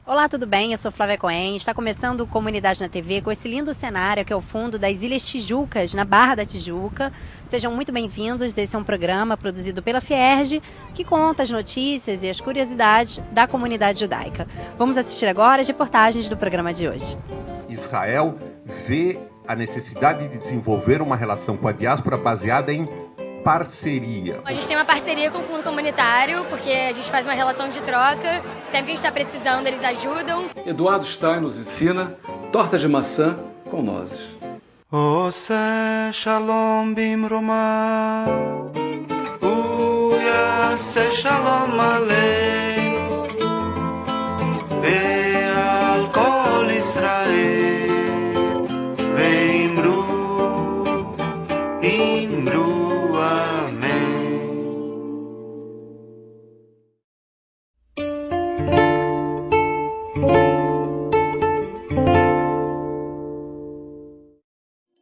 Olá, tudo bem? Eu sou Flávia Cohen. Está começando o Comunidade na TV com esse lindo cenário que é o fundo das Ilhas Tijucas, na Barra da Tijuca. Sejam muito bem-vindos. Esse é um programa produzido pela Fierj que conta as notícias e as curiosidades da comunidade judaica. Vamos assistir agora as reportagens do programa de hoje. Israel vê a necessidade de desenvolver uma relação com a diáspora baseada em parceria. A gente tem uma parceria com o Fundo Comunitário, porque a gente faz uma relação de troca. Sempre que a gente está precisando, eles ajudam. Eduardo Stein nos ensina torta de maçã com nozes. Ose shalom bimroma, uyase shalom aleinu, ve'al kol Israel, ve'imru, imru amém.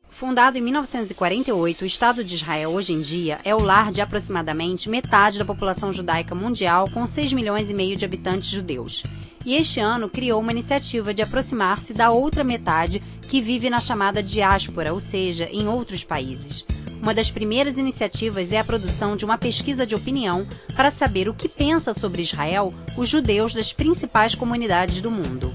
Fundado em 1948, o Estado de Israel hoje em dia é o lar de aproximadamente metade da população judaica mundial, com 6 milhões e meio de habitantes judeus. E este ano criou uma iniciativa de aproximar-se da outra metade que vive na chamada diáspora, ou seja, em outros países. Uma das primeiras iniciativas é a produção de uma pesquisa de opinião para saber o que pensa sobre Israel os judeus das principais comunidades do mundo.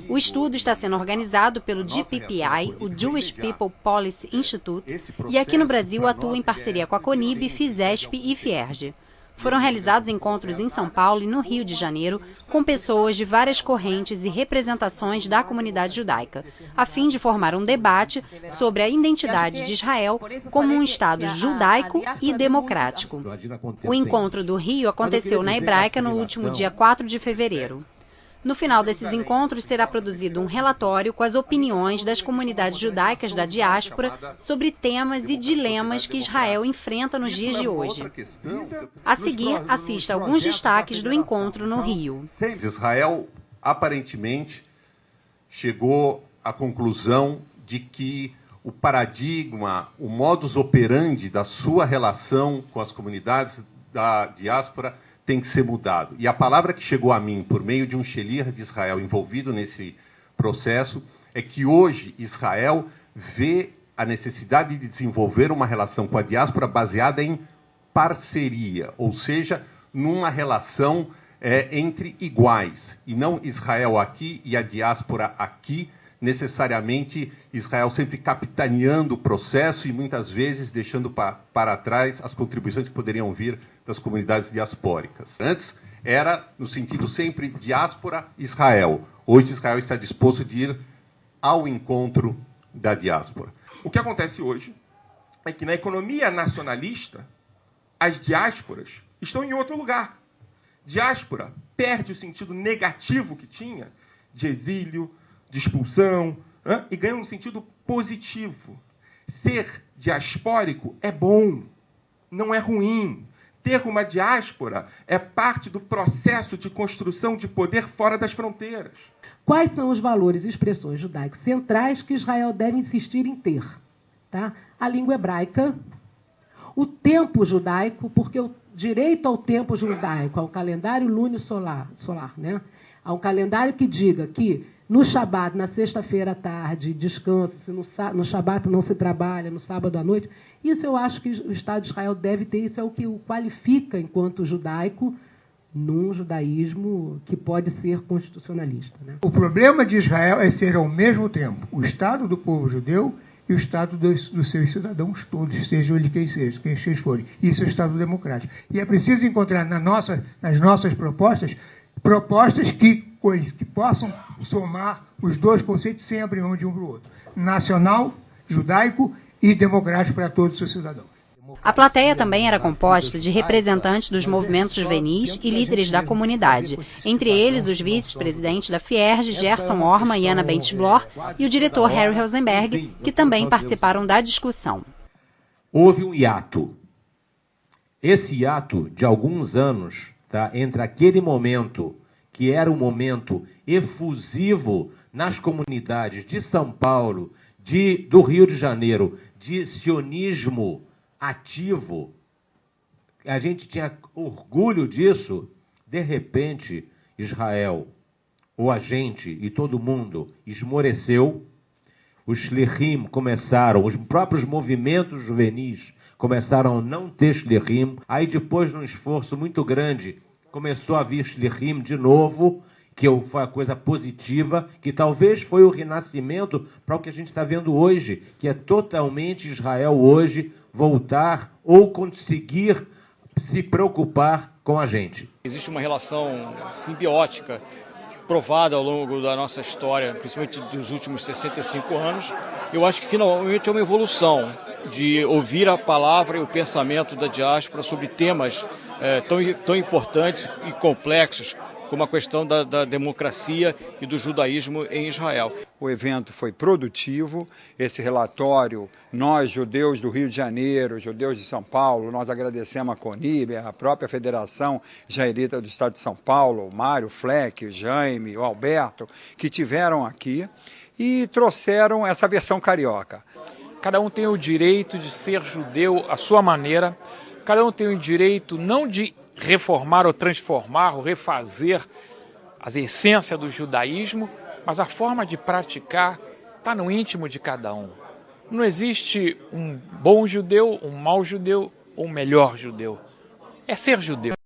O estudo está sendo organizado pelo JPPI, o Jewish People Policy Institute, e aqui no Brasil atua em parceria com a Conib, Fizesp e Fierj. Foram realizados encontros em São Paulo e no Rio de Janeiro com pessoas de várias correntes e representações da comunidade judaica, a fim de formar um debate sobre a identidade de Israel como um Estado judaico e democrático. O encontro do Rio aconteceu na Hebraica no último dia 4 de fevereiro. No final desses encontros será produzido um relatório com as opiniões das comunidades judaicas da diáspora sobre temas e dilemas que Israel enfrenta nos dias de hoje. A seguir, assista alguns destaques do encontro no Rio. Israel, aparentemente, chegou à conclusão de que o paradigma, o modus operandi da sua relação com as comunidades da diáspora tem que ser mudado. E a palavra que chegou a mim, por meio de um sheliach de Israel envolvido nesse processo, é que hoje Israel vê a necessidade de desenvolver uma relação com a diáspora baseada em parceria, ou seja, numa relação entre iguais, e não Israel aqui e a diáspora aqui, necessariamente Israel sempre capitaneando o processo e muitas vezes deixando para trás as contribuições que poderiam vir das comunidades diaspóricas. Antes era no sentido sempre diáspora-Israel. Hoje Israel está disposto de ir ao encontro da diáspora. O que acontece hoje é que na economia nacionalista as diásporas estão em outro lugar. Diáspora perde o sentido negativo que tinha de exílio, de expulsão, e ganha um sentido positivo. Ser diaspórico é bom, não é ruim. Ter uma diáspora é parte do processo de construção de poder fora das fronteiras. Quais são os valores e expressões judaicos centrais que Israel deve insistir em ter? Tá? A língua hebraica, o tempo judaico, porque o direito ao tempo judaico, ao calendário lúnio-solar, né? Há um calendário que diga que no Shabat, na sexta-feira à tarde, descansa-se, no Shabat não se trabalha, no sábado à noite. Isso eu acho que o Estado de Israel deve ter, isso é o que o qualifica enquanto judaico, num judaísmo que pode ser constitucionalista. Né? O problema de Israel é ser, ao mesmo tempo, o Estado do povo judeu e o Estado dos seus cidadãos todos, sejam eles quem eles forem. Isso é o Estado democrático. E é preciso encontrar nas nossas propostas que possam somar os dois conceitos sem abrir mão de um para o outro. Nacional, judaico e democrático para todos os seus cidadãos. A plateia também era composta de representantes dos movimentos juvenis e líderes da comunidade, entre eles os vice-presidentes da Fierj, Gerson Orman e Ana Bentblor, e o diretor Harry Rosenberg, que também participaram da discussão. Houve um hiato. Esse hiato de alguns anos, tá, entre aquele momento que era um momento efusivo nas comunidades de São Paulo, do Rio de Janeiro, de sionismo ativo, a gente tinha orgulho disso. De repente, Israel ou a gente e todo mundo esmoreceu, os shlichim começaram, os próprios movimentos juvenis começaram a não ter shlichim, aí depois, num esforço muito grande, começou a vir shlichim de novo, que foi a coisa positiva, que talvez foi o renascimento para o que a gente está vendo hoje, que é totalmente Israel hoje voltar ou conseguir se preocupar com a gente. Existe uma relação simbiótica provada ao longo da nossa história, principalmente dos últimos 65 anos. Eu acho que finalmente é uma evolução de ouvir a palavra e o pensamento da diáspora sobre temas tão importantes e complexos como a questão da democracia e do judaísmo em Israel. O evento foi produtivo, esse relatório, nós, judeus do Rio de Janeiro, judeus de São Paulo, nós agradecemos a CONIB, a própria Federação Israelita do Estado de São Paulo, o Mário, o Fleck, o Jaime, o Alberto, que tiveram aqui e trouxeram essa versão carioca. Cada um tem o direito de ser judeu à sua maneira, cada um tem o direito não de reformar ou transformar ou refazer as essências do judaísmo, mas a forma de praticar está no íntimo de cada um. Não existe um bom judeu, um mau judeu ou um melhor judeu. É ser judeu.